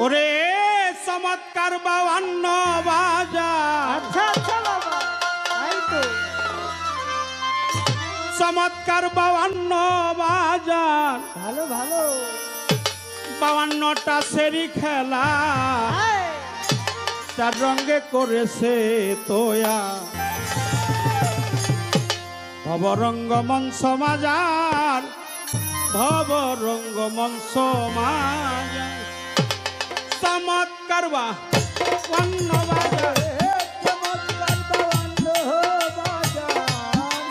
ওরে চমৎকার 52 বাজার। আচ্ছা আচ্ছা বাবা, তাই তো। চমৎকার 52 বাজার, ভালো ভালো। 52টা সেরি খেলা চার রঙে করেছে তোয়া। ভবরঙ্গ মঞ্চ মাজার, ভবরঙ্গ মঞ্চ মাজার। চমৎকার 52 বাজার,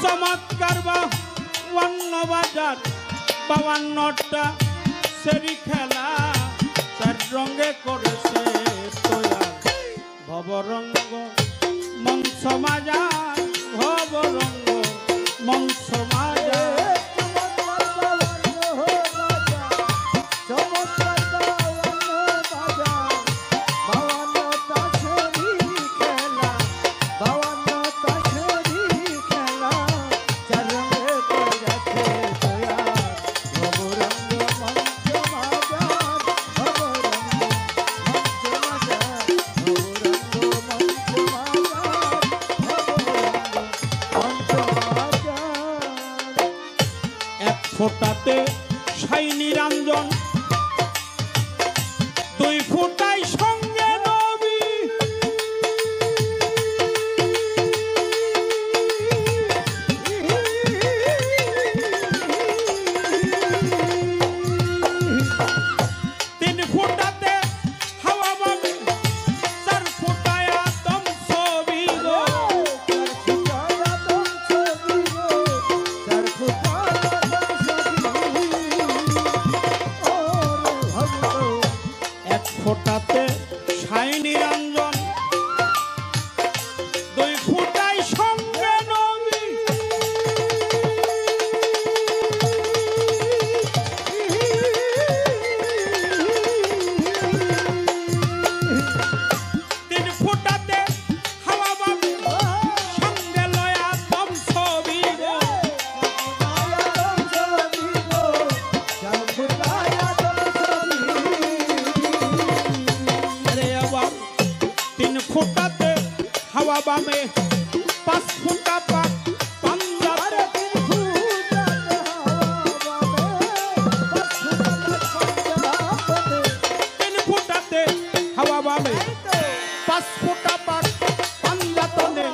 চমৎকার 52 বাজার, 52টা সেরি খেলা চার রঙে করেছে তোয়া। ভবরঙ্গ মঞ্চ মাজার, ভবরঙ্গ মঞ্চ মাজার। ফোটাতে সাই নিরঞ্জন, 2 ফোঁটায় সঙ্গে নবী। তিন ফোঁটাতে হাওয়া বামে, 4 ফোঁটায় আদম ছবি গো। ফোটাতে সাই নিরঞ্জন, 2 ফোঁটায় সঙ্গে নবী। তিন ফোঁটাতে হাওয়া বামে, সঙ্গে লয়া দম ছবি গো। তিন ফোঁটাতে হাওয়া বামে, 5 ফোঁটা পাক পাঞ্জাতে। তিন ফোঁটাতে হাওয়া বামে, 5 ফোঁটা পাক পাঞ্জাতনে।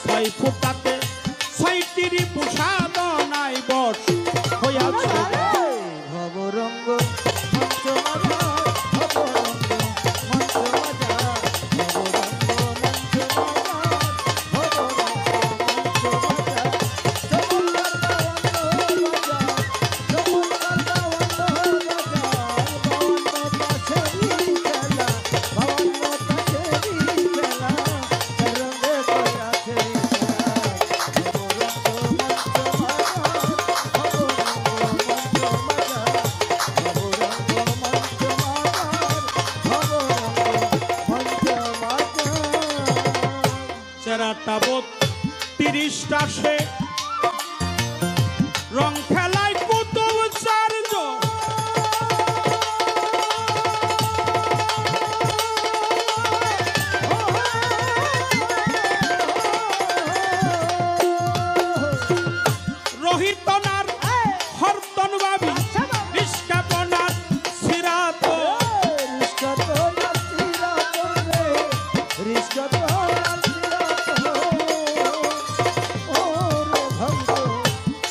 6 ফোঁটাতে 6টি প্রসাদনায় বস হইয়াছে। ভবরঙ্গ মঞ্চ মাজার, ভবরঙ্গ মঞ্চ মাজার, চেরাটা 32টা সে রং খেলায় কুতুব চার্য। রোহিতনার হরতন বাবি, নিষ্কাপনার সিরাত।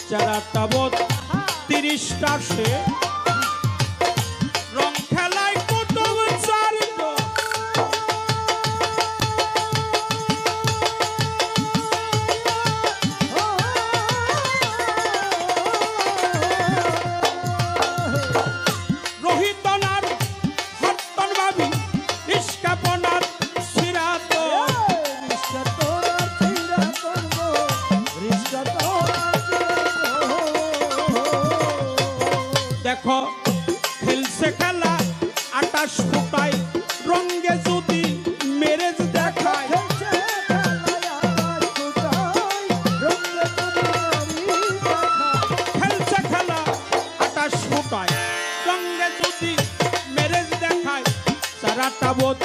চেরাটা 32টা সে রং খেলায় কুতুব চার্য। রোহিতনার হরতন বাবি, নিষ্কাপনার সিরাত। দেখো খেলছে খেলা 28 ফোঁটায় রঙ্গে যদি মেরেজ দেখায়। খেলছে খেলা 28 ফোঁটায় রঙ্গে যদি মেরেজ দেখায়। যাবত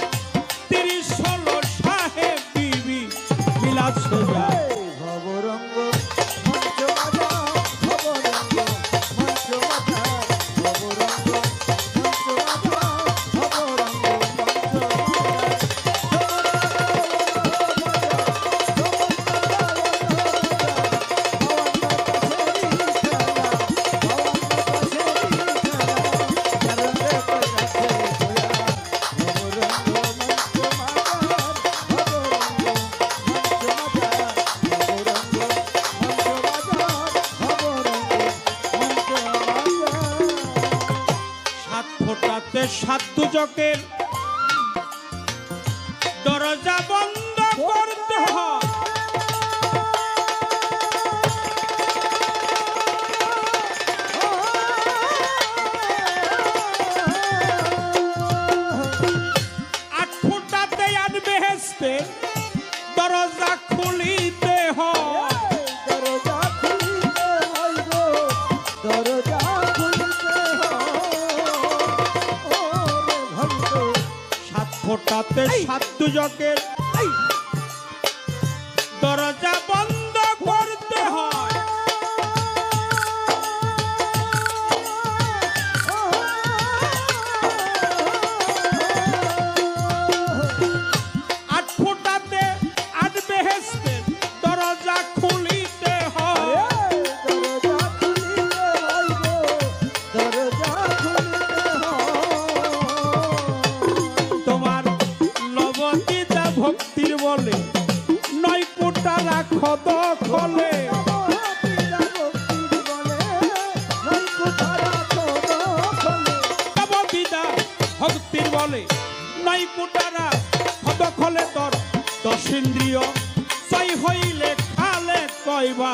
30-16 সাহেব বিবি মিলাদ সেজা ভবরঙ্গ মঞ্চ মাজা ভবরঙ্গ মঞ্চ মাজা ভবরঙ্গ মঞ্চ মাজা ভবরঙ্গ মঞ্চ সাত ফোঁটাতে সাত দুজকের দরজা বন্ধ করতে হয় আট ফোঁটাতে আট বেহেশতের দরজা খুলিতে হয় দরজা খুলতে হয় গো দরজা খুলতে হয় সাত ফোঁটাতে সাত দুজকের দরজা বন্ধ করতে হয় আট ফোঁটাতে আট বেহেশতের দরজা খুলিতে হয় দরজা খুলতে হয় গো দরজা খুলতে হয় তোমার লবণিতা ভক্তির বলে নয় কোটা রাখো দখলে লবণিতা ভক্তির বলে নয় কোটা রাখো দখলে তোর 10 ইন্দ্রিয় জয় হইলে খালে কয়বা